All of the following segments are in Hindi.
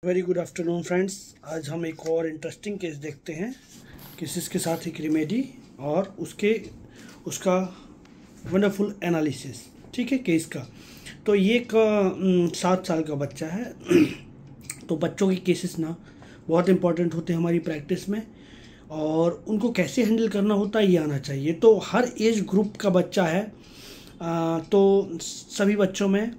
Very good afternoon friends. आज हम एक और इंटरेस्टिंग केस देखते हैं। केसेस के साथ एक रेमेडी और उसका वंडरफुल एनालिसिस। ठीक है, केस का। तो ये एक 7 साल का बच्चा है। तो बच्चों के केसेस ना बहुत इंपॉर्टेंट होते हैं हमारी प्रैक्टिस में, और उनको कैसे हैंडल करना होता है ये आना चाहिए। तो हर एज ग्रुप का बच्चा है, तो सभी बच्चों में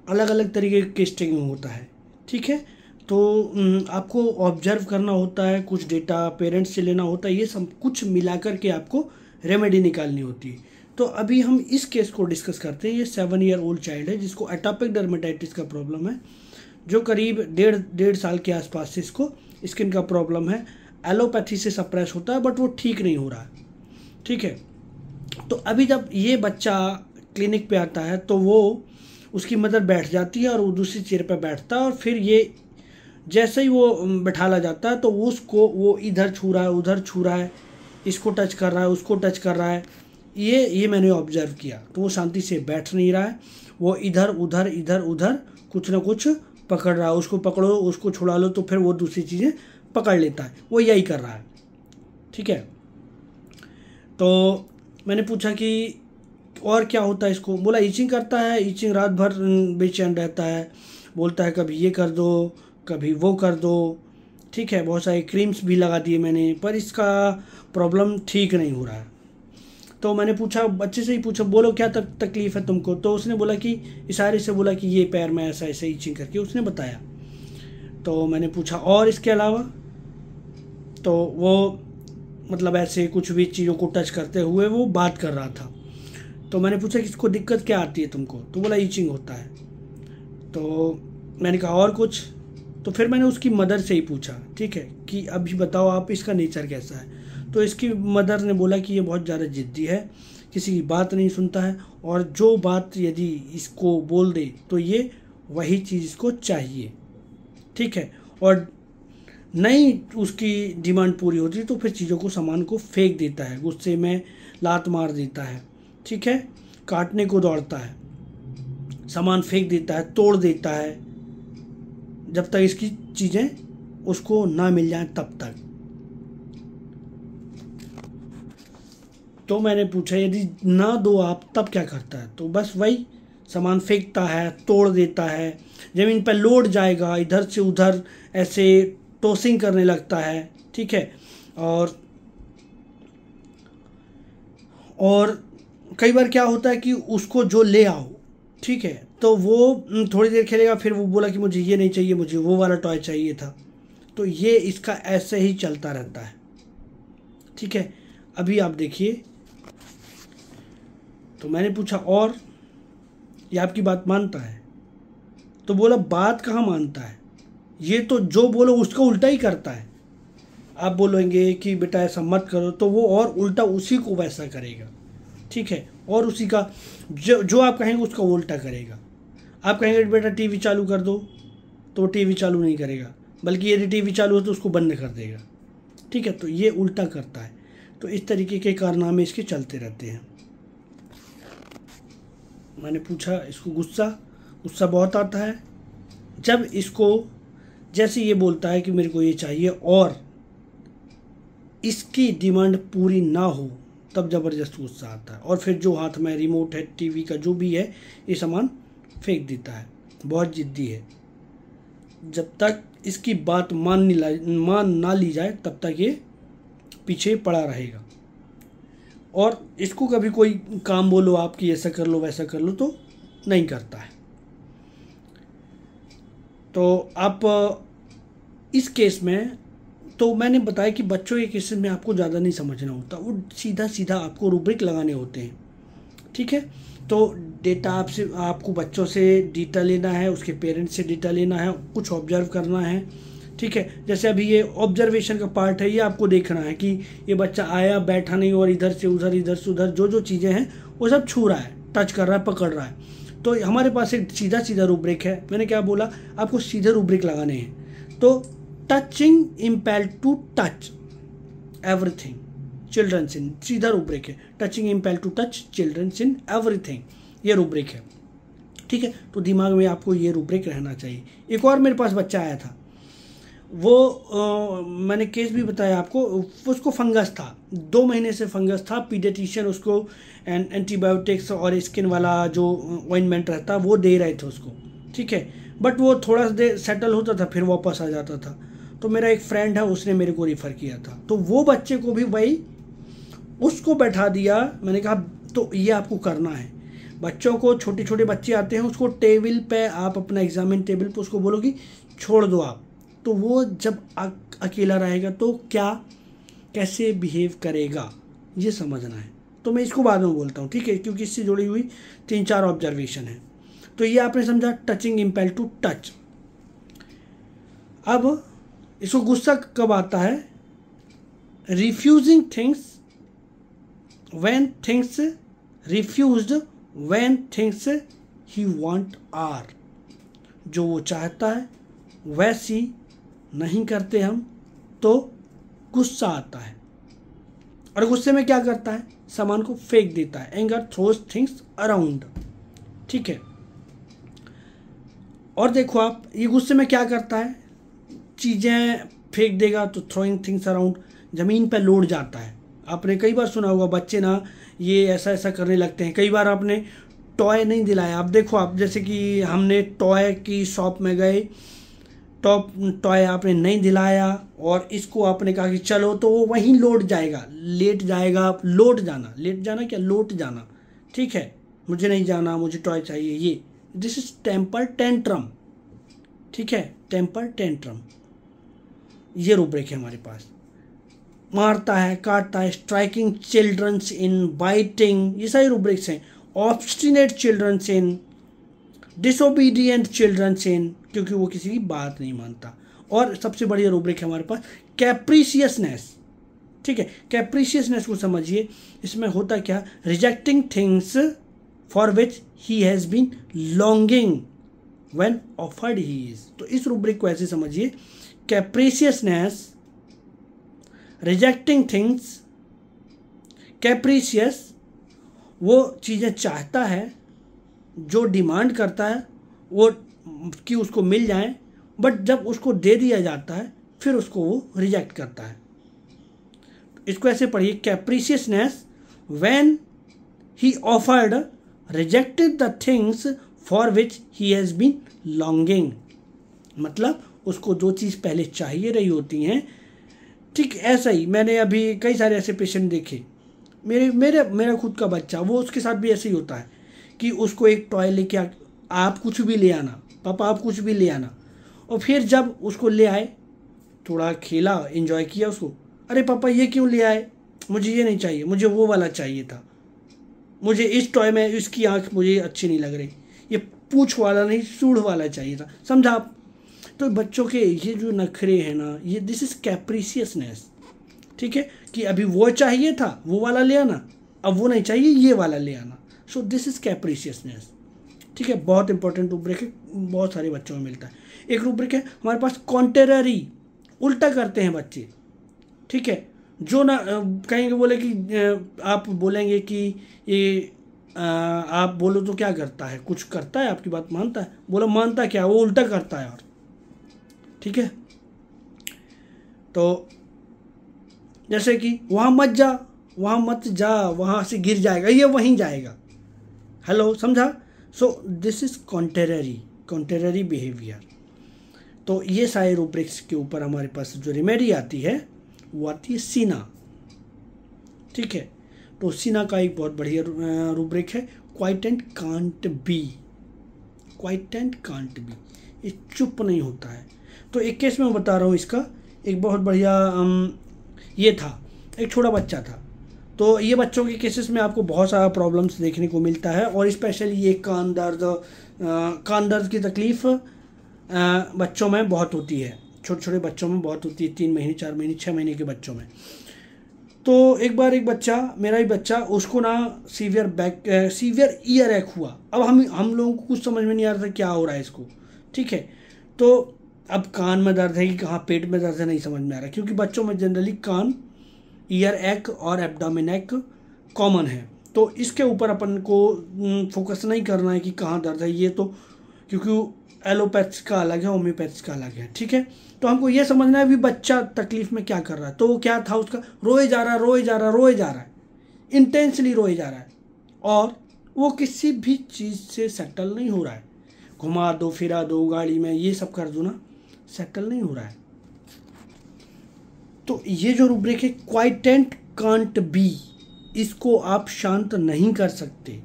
अलग अलग तरीके का केस टेकिंग होता है। ठीक है, तो आपको ऑब्जर्व करना होता है, कुछ डेटा पेरेंट्स से लेना होता है, ये सब कुछ मिलाकर के आपको रेमेडी निकालनी होती है। तो अभी हम इस केस को डिस्कस करते हैं। ये 7 ईयर ओल्ड चाइल्ड है जिसको एटोपिक डर्मेटाइटिस का प्रॉब्लम है, जो करीब डेढ़ साल के आसपास से इसको स्किन का प्रॉब्लम है। एलोपैथी से सप्रेस होता है बट वो ठीक नहीं हो रहा है। ठीक है, तो अभी जब ये बच्चा क्लिनिक पे आता है तो वो उसकी मदर बैठ जाती है और वो दूसरी चेयर पर बैठता है, और फिर ये जैसे ही वो बैठाला जाता है तो वो इधर छू रहा है, उधर छू रहा है, इसको टच कर रहा है, उसको टच कर रहा है। ये मैंने ऑब्जर्व किया। तो वो शांति से बैठ नहीं रहा है, वो इधर उधर कुछ ना कुछ पकड़ रहा है। उसको पकड़ो, उसको छुड़ा लो तो फिर वो दूसरी चीज़ें पकड़ लेता है। वो यही कर रहा है। ठीक है, तो मैंने पूछा कि और क्या होता है इसको। बोला ईचिंग करता है, ईचिंग रात भर बेचैन रहता है, बोलता है कभी ये कर दो कभी वो कर दो। ठीक है, बहुत सारे क्रीम्स भी लगा दिए मैंने, पर इसका प्रॉब्लम ठीक नहीं हो रहा है। तो मैंने पूछा, बच्चे से ही पूछा, बोलो क्या तकलीफ़ है तुमको। तो उसने बोला कि इशारे से बोला कि ये पैर में ऐसा ऐसे ईचिंग करके उसने बताया। तो मैंने पूछा और इसके अलावा, तो वो मतलब ऐसे कुछ भी चीज़ों को टच करते हुए वो बात कर रहा था। तो मैंने पूछा कि इसको दिक्कत क्या आती है तुमको। तो बोला ईचिंग होता है। तो मैंने कहा और कुछ। तो फिर मैंने उसकी मदर से ही पूछा, ठीक है, कि अभी बताओ आप इसका नेचर कैसा है। तो इसकी मदर ने बोला कि ये बहुत ज़्यादा ज़िद्दी है, किसी की बात नहीं सुनता है, और जो बात यदि इसको बोल दे तो ये वही चीज़ इसको चाहिए। ठीक है, और नहीं उसकी डिमांड पूरी होती तो फिर चीज़ों को, सामान को फेंक देता है, गुस्से में लात मार देता है। ठीक है, काटने को दौड़ता है, सामान फेंक देता है, तोड़ देता है, जब तक इसकी चीज़ें उसको ना मिल जाएं तब तक। तो मैंने पूछा यदि ना दो आप तब क्या करता है। तो बस वही सामान फेंकता है, तोड़ देता है, ज़मीन पर लोड जाएगा, इधर से उधर ऐसे टॉसिंग करने लगता है। ठीक है, और कई बार क्या होता है कि उसको जो ले आओ, ठीक है, तो वो थोड़ी देर खेलेगा, फिर वो बोला कि मुझे ये नहीं चाहिए, मुझे वो वाला टॉय चाहिए था। तो ये इसका ऐसे ही चलता रहता है। ठीक है, अभी आप देखिए। तो मैंने पूछा और ये आपकी बात मानता है। तो बोला बात कहाँ मानता है, ये तो जो बोलो उसका उल्टा ही करता है। आप बोलेंगे कि बेटा ऐसा मत करो तो वो और उल्टा उसी को वैसा करेगा। ठीक है, और उसी का जो आप कहेंगे उसका उल्टा करेगा। आप कहेंगे बेटा टीवी चालू कर दो तो टीवी चालू नहीं करेगा, बल्कि यदि टीवी चालू हो तो उसको बंद कर देगा। ठीक है, तो ये उल्टा करता है। तो इस तरीके के कारनामे इसके चलते रहते हैं। मैंने पूछा इसको गुस्सा बहुत आता है जब इसको, जैसे ये बोलता है कि मेरे को ये चाहिए और इसकी डिमांड पूरी ना हो तब ज़बरदस्त गुस्सा आता है, और फिर जो हाथ में रिमोट है, टीवी का जो भी है, ये सामान फेंक देता है। बहुत ज़िद्दी है। जब तक इसकी बात मान ना ली जाए तब तक ये पीछे पड़ा रहेगा, और इसको कभी कोई काम बोलो आप कि ऐसा कर लो वैसा कर लो तो नहीं करता है। तो आप इस केस में, तो मैंने बताया कि बच्चों के केसेस में आपको ज़्यादा नहीं समझना होता, वो सीधा आपको रूब्रिक लगाने होते हैं। ठीक है, तो डेटा आपको बच्चों से डेटा लेना है, उसके पेरेंट्स से डेटा लेना है, कुछ ऑब्जर्व करना है। ठीक है, जैसे अभी ये ऑब्जर्वेशन का पार्ट है, ये आपको देखना है कि ये बच्चा आया, बैठा नहीं, और इधर से उधर जो चीज़ें हैं वो सब छू रहा है, टच कर रहा है, पकड़ रहा है। तो हमारे पास एक सीधा रूब्रिक है। मैंने क्या बोला, आपको सीधे रूब्रिक लगाने हैं। तो touching impel to touch everything children's in, सीधा रूब्रिक है। Touching impel to touch children's in everything, ये रूब्रिक है। ठीक है, तो दिमाग में आपको ये रूब्रिक रहना चाहिए। एक और मेरे पास बच्चा आया था, वो मैंने केस भी बताया आपको, उसको फंगस था, 2 महीने से फंगस था। पीडियाट्रिशियन उसको एंटीबायोटिक्स और स्किन वाला जो ऑइंटमेंट रहता वो दे रहे थे उसको, ठीक है। बट वो थोड़ा सा देर सेटल होता था, फिर वापस आ जाता था। तो मेरा एक फ्रेंड है, उसने मेरे को रिफ़र किया था। तो वो बच्चे को भी भाई उसको बैठा दिया। मैंने कहा तो ये आपको करना है। बच्चों को, छोटे छोटे बच्चे आते हैं, उसको टेबल पे आप अपना एग्जामिन टेबल पे उसको बोलोगी छोड़ दो आप, तो वो जब अकेला रहेगा तो क्या कैसे बिहेव करेगा ये समझना है। तो मैं इसको बाद में बोलता हूँ, ठीक है, क्योंकि इससे जुड़ी हुई 3-4 ऑब्जर्वेशन है। तो ये आपने समझा, टचिंग इम्पेल्ड टू टच। अब इसको गुस्सा कब आता है? Refusing things when things refused when things he want are. जो वो चाहता है वैसी नहीं करते हम तो गुस्सा आता है। और गुस्से में क्या करता है? सामान को फेंक देता है। एंगर थ्रोज थिंग्स अराउंड, ठीक है। और देखो आप, ये गुस्से में क्या करता है? चीज़ें फेंक देगा तो थ्रोइंग थिंग्स अराउंड, ज़मीन पे लौट जाता है। आपने कई बार सुना होगा बच्चे ना ये ऐसा ऐसा करने लगते हैं। कई बार आपने टॉय नहीं दिलाया, आप देखो, आप जैसे कि हमने टॉय की शॉप में गए, टॉय आपने नहीं दिलाया और इसको आपने कहा कि चलो, तो वो वहीं लौट जाएगा, लेट जाएगा, लौट जाना, लेट जाना क्या, लौट जाना, ठीक है। मुझे नहीं जाना, मुझे टॉय चाहिए, ये दिस इज टेम्पर टेंट्रम, ठीक है, टेम्पर टेंट्रम। ये रूब्रिक है हमारे पास। मारता है, काटता है, स्ट्राइकिंग चिल्ड्रंस इन, बाइटिंग, ये सारी रूब्रिक्स हैं। ऑब्स्टिनेट चिल्ड्रंस इन, डिसोबीडियंट चिल्ड्रंस इन, क्योंकि वो किसी की बात नहीं मानता। और सबसे बढ़िया रूब्रिक है हमारे पास कैप्रिशियसनेस, ठीक है। कैप्रिशियसनेस को समझिए, इसमें होता क्या? Rejecting things for which he has been longing when offered he is. तो इस रूब्रिक को ऐसे समझिए, कैप्रिशियसनेस, रिजेक्टिंग थिंग्स, कैप्रिशियस, वो चीज़ें चाहता है, जो डिमांड करता है वो कि उसको मिल जाए, बट जब उसको दे दिया जाता है फिर उसको वो रिजेक्ट करता है। इसको ऐसे पढ़िए, capriciousness when he offered rejected the things for which he has been longing. मतलब उसको जो चीज़ पहले चाहिए रही होती हैं, ठीक ऐसा ही मैंने अभी कई सारे ऐसे पेशेंट देखे। मेरा खुद का बच्चा, वो उसके साथ भी ऐसे ही होता है कि उसको एक टॉय लेके आप कुछ भी ले आना, पापा आप कुछ भी ले आना, और फिर जब उसको ले आए, थोड़ा खेला, एंजॉय किया उसको, अरे पापा ये क्यों ले आए, मुझे ये नहीं चाहिए, मुझे वो वाला चाहिए था, मुझे इस टॉय में इसकी आँख मुझे अच्छी नहीं लग रही, ये पूँछ वाला नहीं सूढ़ वाला चाहिए था, समझा आप। तो बच्चों के ये जो नखरे हैं ना, ये दिस इज़ कैप्रिशियसनेस, ठीक है, कि अभी वो चाहिए था वो वाला ले आना, अब वो नहीं चाहिए ये वाला ले आना। सो दिस इज़ कैप्रिशियसनेस, ठीक है। बहुत इंपॉर्टेंट रूब्रिक है, बहुत सारे बच्चों में मिलता है। एक रूब्रिक है हमारे पास कॉन्ट्रेरी, उल्टा करते हैं बच्चे, ठीक है। जो ना कहेंगे, बोले कि आप बोलेंगे कि ये आप बोलो तो क्या करता है, कुछ करता है, आपकी बात मानता है, बोलो मानता क्या, वो उल्टा करता है, और ठीक है। तो जैसे कि वहाँ मत जा, वहाँ मत जा, वहाँ से गिर जाएगा, ये वहीं जाएगा, हेलो, समझा। So this is contrary behaviour. तो ये सारे रूब्रिक्स के ऊपर हमारे पास जो रेमेडी आती है वो आती है सीना, ठीक है। तो सीना का एक बहुत बढ़िया रूब्रिक है, quiet and can't be, quiet and can't be, ये चुप नहीं होता है। तो एक केस में बता रहा हूँ इसका, एक बहुत बढ़िया ये था, एक छोटा बच्चा था। तो ये बच्चों के केसेस में आपको बहुत सारा प्रॉब्लम्स देखने को मिलता है, और स्पेशली ये कान दर्द की तकलीफ़ बच्चों में बहुत होती है, छोटे छोटे बच्चों में बहुत होती है, 3 महीने 4 महीने 6 महीने के बच्चों में। तो एक बार एक बच्चा, मेरा ही बच्चा, उसको ना सीवियर ईयर एक हुआ। अब हम लोगों को कुछ समझ में नहीं आ रहा था क्या हो रहा है इसको, ठीक है। तो अब कान में दर्द है कि कहाँ पेट में दर्द है नहीं समझ में आ रहा, क्योंकि बच्चों में जनरली कान, ईयर एक और एब्डोमेन एक कॉमन है। तो इसके ऊपर अपन को फोकस नहीं करना है कि कहाँ दर्द है, ये तो क्योंकि एलोपैथ्स का अलग है, होम्योपैथ्स का अलग है, ठीक है। तो हमको ये समझना है भी बच्चा तकलीफ में क्या कर रहा है। तो वो क्या था उसका, रोए जा रहा है, रोए जा रहा है, रोए जा रहा है, इंटेंसली रोए जा रहा है, और वो किसी भी चीज़ से सेटल नहीं हो रहा है। घुमा दो, फिरा दो, गाड़ी में ये सब कर दो ना, सेटल नहीं हो रहा है। तो ये जो रूब्रिक है क्वाइटेंट कांट बी, इसको आप शांत नहीं कर सकते,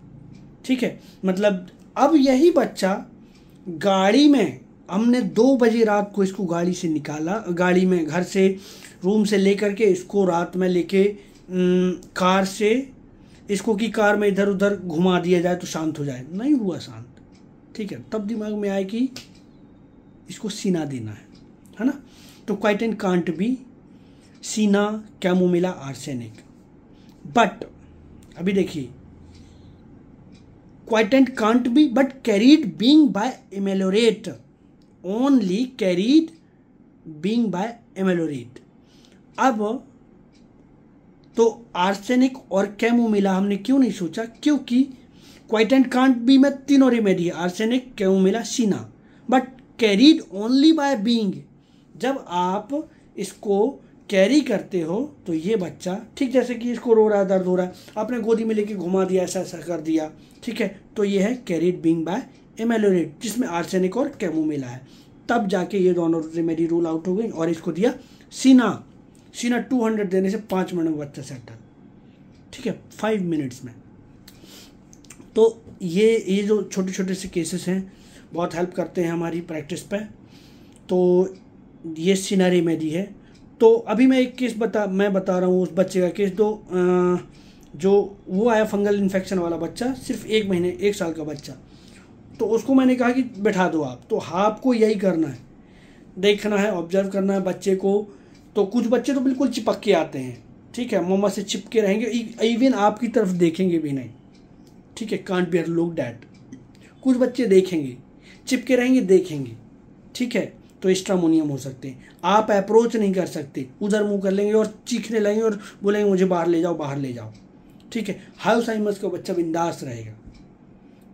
ठीक है। मतलब अब यही बच्चा गाड़ी में, हमने 2 बजे रात को इसको गाड़ी से निकाला, गाड़ी में घर से रूम से लेकर के इसको रात में लेके कार से इसको की कार में इधर उधर घुमा दिया जाए तो शांत हो जाए, नहीं हुआ शांत, ठीक है। तब दिमाग में आए कि इसको सीना देना है ना। तो quietened can't be, cina, chamomilla, arsenic. But अभी देखिए, quietened can't be but carried being by ameliorate, only carried being by ameliorate. अब तो आर्सेनिक और कैमोमिला हमने क्यों नहीं सोचा, क्योंकि क्वाइटेंट कांट बी में तीनों रेमेडी है, आर्सेनिक, कैमोमिला, सीना, but carried only by being. जब आप इसको कैरी करते हो तो ये बच्चा, ठीक जैसे कि इसको रो रहा है, दर्द हो रहा है, आपने गोदी में लेके घुमा दिया, ऐसा ऐसा कर दिया, ठीक है, तो ये है कैरीड बीइंग बाय एमेलोरेट, जिसमें आर्सेनिक और कैमोमिला है। तब जाके ये दोनों रेमेडी रूल आउट हो गई और इसको दिया सीना। सीना 200 देने से 5 मिनट में बच्चा सेटल, ठीक है, 5 मिनट्स में। तो ये जो छोटे छोटे से केसेस हैं बहुत हेल्प करते हैं हमारी प्रैक्टिस पे। तो ये सीना रेमेडी है। तो अभी मैं एक केस मैं बता रहा हूँ उस बच्चे का केस, जो वो आया फंगल इन्फेक्शन वाला बच्चा, सिर्फ 1 महीने 1 साल का बच्चा। तो उसको मैंने कहा कि बैठा दो आप, तो आपको यही करना है, देखना है, ऑब्जर्व करना है बच्चे को। तो कुछ बच्चे तो बिल्कुल चिपक के आते हैं, ठीक है, मम्मा से चिपके रहेंगे, इवन आपकी तरफ देखेंगे भी नहीं, ठीक है, कांट बियर लुक डैट। कुछ बच्चे देखेंगे, चिपके रहेंगे, देखेंगे, ठीक है, तो स्ट्रामोनियम हो सकते हैं। आप अप्रोच नहीं कर सकते, उधर मुंह कर लेंगे और चीखने लगेंगे और बोलेंगे मुझे बाहर ले जाओ, बाहर ले जाओ, ठीक है। हायोसाइमस का बच्चा बिंदास रहेगा,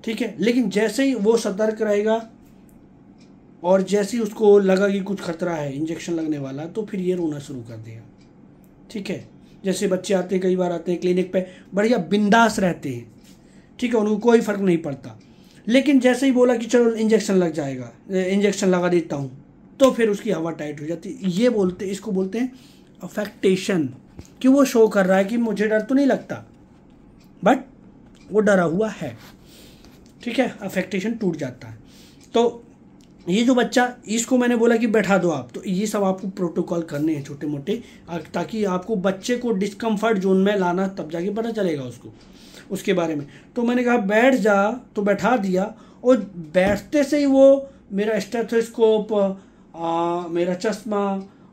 ठीक है, लेकिन जैसे ही वो सतर्क रहेगा और जैसे ही उसको लगा कि कुछ खतरा है, इंजेक्शन लगने वाला, तो फिर ये रोना शुरू कर देगा, ठीक है। जैसे बच्चे आते हैं, कई बार आते हैं क्लिनिक पे, बढ़िया बिंदास रहते हैं, ठीक है, उनको कोई फर्क नहीं पड़ता, लेकिन जैसे ही बोला कि चलो इंजेक्शन लग जाएगा, इंजेक्शन लगा देता हूँ, तो फिर उसकी हवा टाइट हो जाती है। इसको बोलते हैं अफेक्टेशन, कि वो शो कर रहा है कि मुझे डर तो नहीं लगता, बट वो डरा हुआ है, ठीक है, अफेक्टेशन टूट जाता है। तो ये जो बच्चा, इसको मैंने बोला कि बैठा दो आप, तो ये सब आपको प्रोटोकॉल करने हैं छोटे मोटे, ताकि आपको बच्चे को डिस्कम्फर्ट जोन में लाना, तब जाके पता चलेगा उसको उसके बारे में। तो मैंने कहा बैठ जा, तो बैठा दिया, और बैठते से ही वो मेरा स्टेथोस्कोप, मेरा चश्मा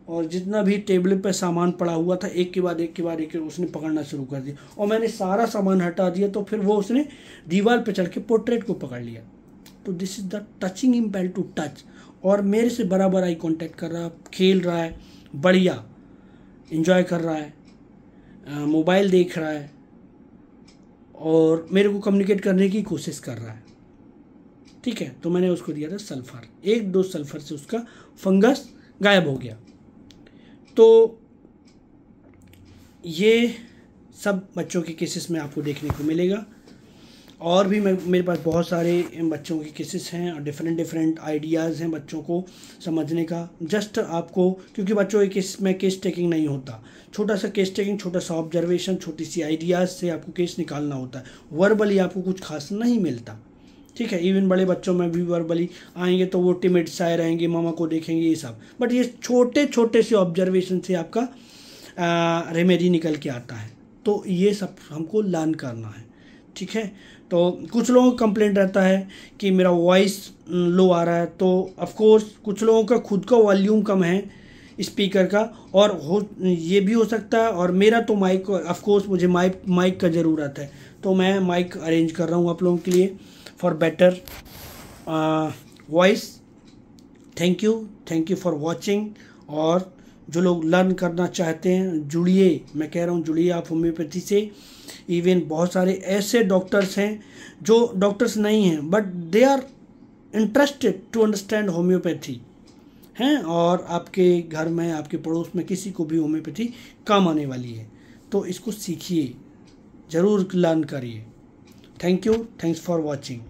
और जितना भी टेबल पे सामान पड़ा हुआ था, एक के बाद एक उसने पकड़ना शुरू कर दिया, और मैंने सारा सामान हटा दिया। तो फिर वो उसने दीवार पे चढ़ के पोर्ट्रेट को पकड़ लिया। तो this is the touching impel to touch, और मेरे से बराबर आई कांटेक्ट कर रहा है, खेल रहा है, बढ़िया एंजॉय कर रहा है, मोबाइल देख रहा है, और मेरे को कम्युनिकेट करने की कोशिश कर रहा है, ठीक है। तो मैंने उसको दिया था सल्फर, 1-2 सल्फर से उसका फंगस गायब हो गया। तो ये सब बच्चों के केसेस में आपको देखने को मिलेगा, और भी मेरे पास बहुत सारे बच्चों के केसेस हैं, और डिफरेंट आइडियाज़ हैं बच्चों को समझने का। जस्ट आपको, क्योंकि बच्चों के केस में केस टेकिंग नहीं होता, छोटा सा केस टेकिंग, छोटा सा ऑब्जर्वेशन, छोटी सी आइडियाज़ से आपको केस निकालना होता है। वर्बली आपको कुछ खास नहीं मिलता, ठीक है। इवन बड़े बच्चों में भी वर्बली आएंगे तो वो टिमिड साए रहेंगे, मामा को देखेंगे, ये सब, बट ये छोटे छोटे से ऑब्जर्वेशन से आपका रेमेडी निकल के आता है। तो ये सब हमको लर्न करना है, ठीक है। तो कुछ लोगों का कंप्लेंट रहता है कि मेरा वॉइस लो आ रहा है, तो ऑफकोर्स कुछ लोगों का खुद का वॉल्यूम कम है स्पीकर का, और ये भी हो सकता है। और मेरा तो माइक, ऑफकोर्स मुझे माइक का ज़रूरत है, तो मैं माइक अरेंज कर रहा हूँ आप लोगों के लिए for better voice. Thank you for watching. और जो लोग लर्न करना चाहते हैं, जुड़िए, मैं कह रहा हूँ जुड़िए आप होम्योपैथी से। इवन बहुत सारे ऐसे डॉक्टर्स हैं जो डॉक्टर्स नहीं हैं, but they are interested to understand homeopathy हैं और आपके घर में, आपके पड़ोस में किसी को भी होम्योपैथी काम आने वाली है, तो इसको सीखिए, ज़रूर लर्न करिए। Thank you, thanks for watching.